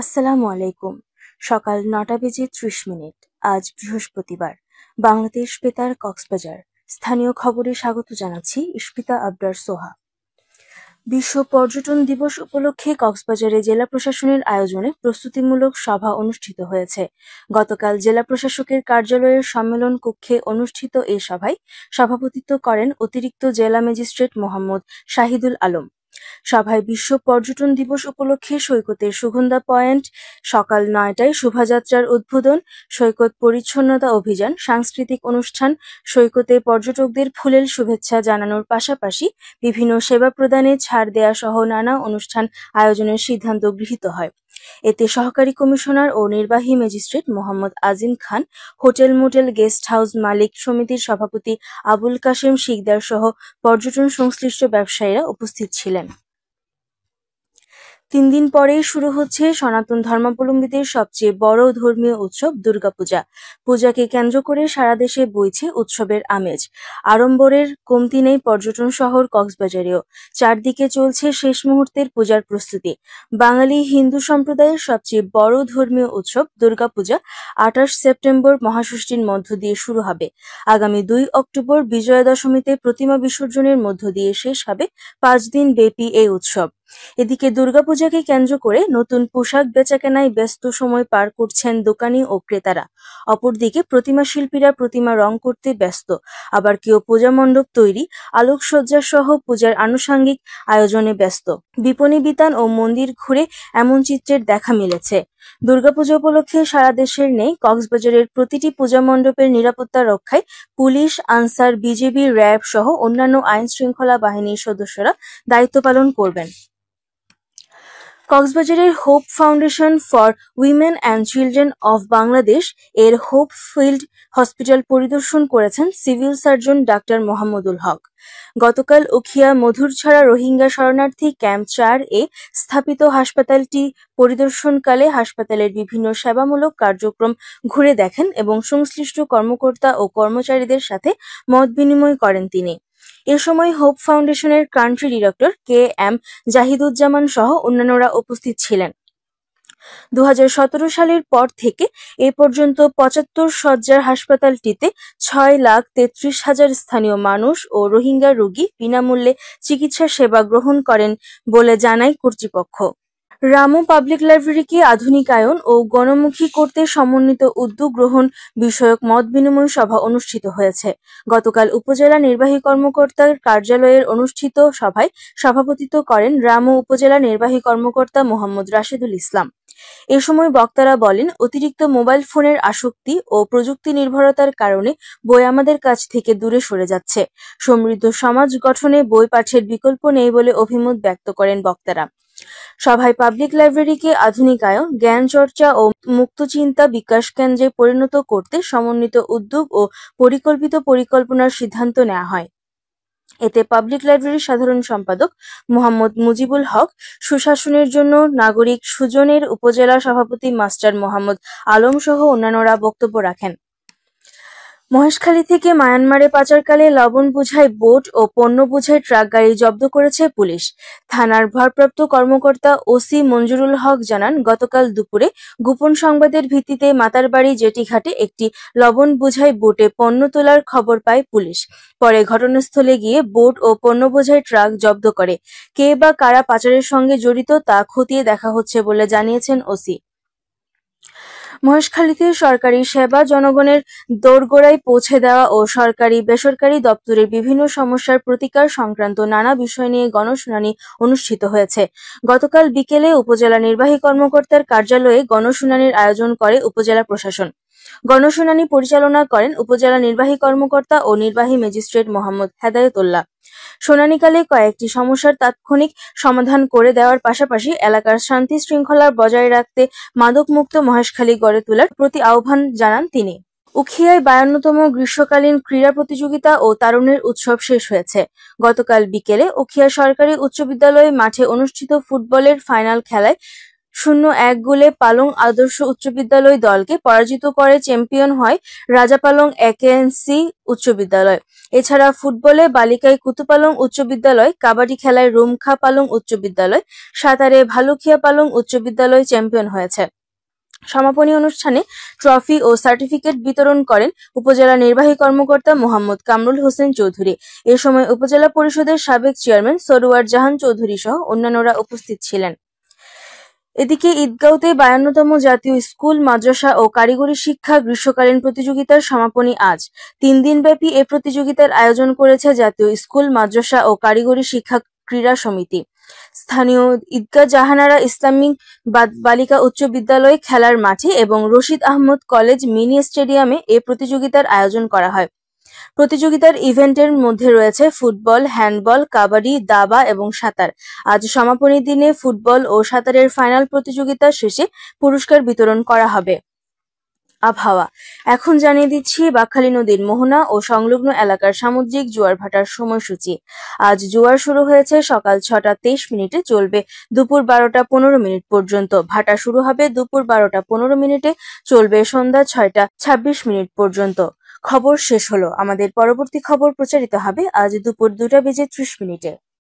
আসসালামু আলাইকুম। সকাল ৯টা বেজে ৩০ মিনিট। আজ বৃহস্পতিবার। বাংলাদেশ বেতার কক্সবাজার। স্থানীয় খবরে স্বাগত জানাচ্ছি ইশফিতা আবরার সোহা। বিশ্ব পর্যটন দিবস উপলক্ষে কক্সবাজারে জেলা প্রশাসনের আয়োজনে প্রস্তুতিমূলক সভা অনুষ্ঠিত হয়েছে। গতকাল জেলা প্রশাসকের কার্যালয়ের সম্মেলন কক্ষে অনুষ্ঠিত এ সভায় সভাপতিত্ব করেন অতিরিক্ত জেলা ম্যাজিস্ট্রেট মোহাম্মদ শাহিদুল আলম। সভায় বিশ্ব পর্যটন দিবস উপলক্ষে সৈকতের সুগন্ধা পয়েন্ট সকাল ৯টায় শোভাযাত্রার উদ্বোধন, সৈকত পরিচ্ছন্নতা অভিযান, সাংস্কৃতিক অনুষ্ঠান, সৈকতে পর্যটকদের ফুলেল শুভেচ্ছা জানানোর পাশাপাশি বিভিন্ন সেবা প্রদানে ছাড় দেয়া সহ নানা অনুষ্ঠান আয়োজনের সিদ্ধান্ত গৃহীত হয়। এতে সহকারী কমিশনার ও নির্বাহী ম্যাজিস্ট্রেট মোহাম্মদ আজিম খান, হোটেল মোটেল গেস্ট হাউস মালিক সমিতির সভাপতি আবুল কাশেম শিকদার সহ পর্যটন সংশ্লিষ্ট ব্যবসায়ীরা উপস্থিত ছিলেন। ৩ দিন পরেই শুরু হচ্ছে সনাতন ধর্মাবলম্বীদের সবচেয়ে বড় ধর্মীয় উৎসব দুর্গাপূজা। পূজাকে কেন্দ্র করে সারা দেশে বইছে উৎসবের আমেজ। আড়ম্বরের কমতি নেই পর্যটন শহর কক্সবাজারেও। চারদিকে চলছে শেষ মুহূর্তের পূজার প্রস্তুতি। বাঙালি হিন্দু সম্প্রদায়ের সবচেয়ে বড় ধর্মীয় উৎসব দুর্গাপূজা ২৮ সেপ্টেম্বর মহাষষ্ঠীর মধ্য দিয়ে শুরু হবে। আগামী ২ অক্টোবর বিজয়া দশমীতে প্রতিমা বিসর্জনের মধ্য দিয়ে শেষ হবে ৫ দিন ব্যাপী এই উৎসব। এদিকে দুর্গাপূজাকে কেন্দ্র করে নতুন পোশাক বেচাকেনায় ব্যস্ত সময় পার করছেন দোকানি ও ক্রেতারা। অপরদিকে প্রতিমা শিল্পীরা প্রতিমা রং করতে ব্যস্ত। আবার কেউ পূজা মণ্ডপ তৈরি, আলোকসজ্জা সহ পূজার আনুষঙ্গিক আয়োজনে ব্যস্ত। বিপণী বিতান ও মন্দির ঘুরে এমন চিত্রের দেখা মিলেছে। দুর্গাপূজা উপলক্ষে সারা দেশের নেই কক্সবাজারের প্রতিটি পূজা মণ্ডপের নিরাপত্তা রক্ষায় পুলিশ, আনসার, বিজিবি, র্যাব সহ অন্যান্য আইন শৃঙ্খলা বাহিনীর সদস্যরা দায়িত্ব পালন করবেন। কক্সবাজারের hope foundation for women and children of Bangladesh এর হোপ ফিল্ড হসপিটাল পরিদর্শন করেছেন সিভিল সার্জন ডাক্তার মোহাম্মদুল হক। গতকাল উখিয়া মধুরছড়া রোহিঙ্গা শরণার্থী ক্যাম্প ৪-এ স্থাপিত হাসপাতালটি পরিদর্শনকালে হাসপাতালের বিভিন্ন সেবামূলক কার্যক্রম ঘুরে দেখেন এবং সংশ্লিষ্ট কর্মকর্তা ও কর্মচারীদের সাথে মত বিনিময় করেন তিনি। এ সময় হোপ ফাউন্ডেশনের কান্ট্রি ডিরেক্টর কে.এম. জাহিদুজ্জামান সহ অন্যান্যরা উপস্থিত ছিলেন। ২০১৭ সালের পর থেকে এ পর্যন্ত ৭৫ শয্যার হাসপাতালটিতে ৬,৩৩,০০০ স্থানীয় মানুষ ও রোহিঙ্গা রোগী বিনামূল্যে চিকিৎসা সেবা গ্রহণ করেন বলে জানায় কর্তৃপক্ষ। রামু পাবলিক লাইব্রেরিকে আধুনিকায়ন ও গণমুখী করতে সমন্বিত উদ্যোগ গ্রহণ বিষয়ক মত বিনিময় সভা অনুষ্ঠিত হয়েছে। গতকাল উপজেলা নির্বাহী কর্মকর্তার কার্যালয়ের অনুষ্ঠিত সভায় সভাপতিত্ব করেন রামু উপজেলা নির্বাহী কর্মকর্তা মোহাম্মদ রাশেদুল ইসলাম। এ সময় বক্তারা বলেন, অতিরিক্ত মোবাইল ফোনের আসক্তি ও প্রযুক্তি নির্ভরতার কারণে বই আমাদের কাছ থেকে দূরে সরে যাচ্ছে। সমৃদ্ধ সমাজ গঠনে বই পাঠের বিকল্প নেই বলে অভিমত ব্যক্ত করেন বক্তারা। সভায় পাবলিক লাইব্রেরিকে আধুনিকায়ন, জ্ঞান চর্চা ও মুক্তচিন্তা বিকাশ কেন্দ্রে পরিণত করতে সমন্বিত উদ্যোগ ও পরিকল্পিত পরিকল্পনার সিদ্ধান্ত নেওয়া হয়। এতে পাবলিক লাইব্রেরির সাধারণ সম্পাদক মোহাম্মদ মুজিবুল হক, সুশাসনের জন্য নাগরিক সুজনের উপজেলা সভাপতি মাস্টার মোহাম্মদ আলম সহ অন্যান্যরা বক্তব্য রাখেন। মহেশখালী থেকে মায়ানমারে পাচারকালে লবণ বোঝাই বোট ও পণ্য বোঝাই ট্রাক গাড়ি জব্দ করেছে পুলিশ। থানার ভারপ্রাপ্ত কর্মকর্তা ওসি মঞ্জুরুল হক জানান, গতকাল দুপুরে গোপন সংবাদের ভিত্তিতে মাতারবাড়ি জেটিঘাটে একটি লবণ বোঝাই বোটে পণ্য তোলার খবর পায় পুলিশ। পরে ঘটনাস্থলে গিয়ে বোট ও পণ্য বোঝাই ট্রাক জব্দ করে। কে বা কারা পাচারের সঙ্গে জড়িত তা খতিয়ে দেখা হচ্ছে বলে জানিয়েছেন ওসি। মহেশখালীতে সরকারি সেবা জনগণের দোরগোড়ায় পৌঁছে দেওয়া ও সরকারি বেসরকারি দপ্তরের বিভিন্ন সমস্যার প্রতিকার সংক্রান্ত নানা বিষয় নিয়ে গণশুনানি অনুষ্ঠিত হয়েছে। গতকাল বিকেলে উপজেলা নির্বাহী কর্মকর্তার কার্যালয়ে গণশুনানির আয়োজন করে উপজেলা প্রশাসন। গণশুনানি পরিচালনা করেন উপজেলা নির্বাহী কর্মকর্তা ও নির্বাহী ম্যাজিস্ট্রেট মোহাম্মদ হেদায়েতুল্লাহ। শুনানিকালে কয়েকটি সমস্যার তাৎক্ষণিক সমাধান করে দেওয়ার পাশাপাশি এলাকার শান্তি শৃঙ্খলা বজায় রাখতে মাদকমুক্ত মহেশখালী গড়ে তোলার প্রতি আহ্বান জানান তিনি। উখিয়ায় ৫২তম গ্রীষ্মকালীন ক্রীড়া প্রতিযোগিতা ও তারুণ্যের উৎসব শেষ হয়েছে। গতকাল বিকেলে উখিয়া সরকারি উচ্চ বিদ্যালয় মাঠে অনুষ্ঠিত ফুটবলের ফাইনাল খেলায় 0-1 গোলে পালং আদর্শ উচ্চ বিদ্যালয় দলকে পরাজিত করে চ্যাম্পিয়ন হয় রাজাপালং একেএনসি উচ্চ বিদ্যালয়। এছাড়া ফুটবলে বালিকায় কুতুপালং উচ্চ বিদ্যালয়, কাবাডি খেলায় রুমখা পালং উচ্চ বিদ্যালয়, সাঁতারে ভালুকিয়া পালং উচ্চ বিদ্যালয় চ্যাম্পিয়ন হয়েছে। সমাপনী অনুষ্ঠানে ট্রফি ও সার্টিফিকেট বিতরণ করেন উপজেলা নির্বাহী কর্মকর্তা মোহাম্মদ কামরুল হোসেন চৌধুরী। এ সময় উপজেলা পরিষদের সাবেক চেয়ারম্যান সরোয়ার জাহান চৌধুরী সহ অন্যান্যরা উপস্থিত ছিলেন। এদিকে ঈদগাঁওতে 52তম জাতীয় স্কুল, মাদ্রাসা ও কারিগরি শিক্ষা গ্রীষ্মকালীন প্রতিযোগিতার সমাপনী আজ। 3 দিনব্যাপী এ প্রতিযোগিতার আয়োজন করেছে জাতীয় স্কুল, মাদ্রাসা ও কারিগরি শিক্ষা ক্রীড়া সমিতি। স্থানীয় ঈদগাঁ জাহানারা ইসলামিক বালিকা উচ্চ বিদ্যালয় খেলার মাঠে এবং রশিদ আহমদ কলেজ মিনি স্টেডিয়ামে এ প্রতিযোগিতার আয়োজন করা হয়। প্রতিযোগিতার ইভেন্টের মধ্যে রয়েছে ফুটবল, হ্যান্ডবল, কাবাডি, দাবা এবং সাঁতার। আজ সমাপনী দিনে ফুটবল ও সাঁতারের ফাইনাল প্রতিযোগিতা শেষে পুরস্কার বিতরণ করা হবে। আবহাওয়া। এখন জানিয়ে দিচ্ছি বাঁকখালী নদীর মোহনা ও সংলগ্ন এলাকার সামুদ্রিক জোয়ার ভাটার সময়সূচি। আজ জোয়ার শুরু হয়েছে সকাল 6টা 23 মিনিটে, চলবে দুপুর 12টা 15 মিনিট পর্যন্ত। ভাটা শুরু হবে দুপুর 12টা 15 মিনিটে, চলবে সন্ধ্যা 6টা 26 মিনিট পর্যন্ত। খবর শেষ হলো। আমাদের পরবর্তী খবর প্রচারিত হবে আজ দুপুর 2টা বেজে 30 মিনিটে।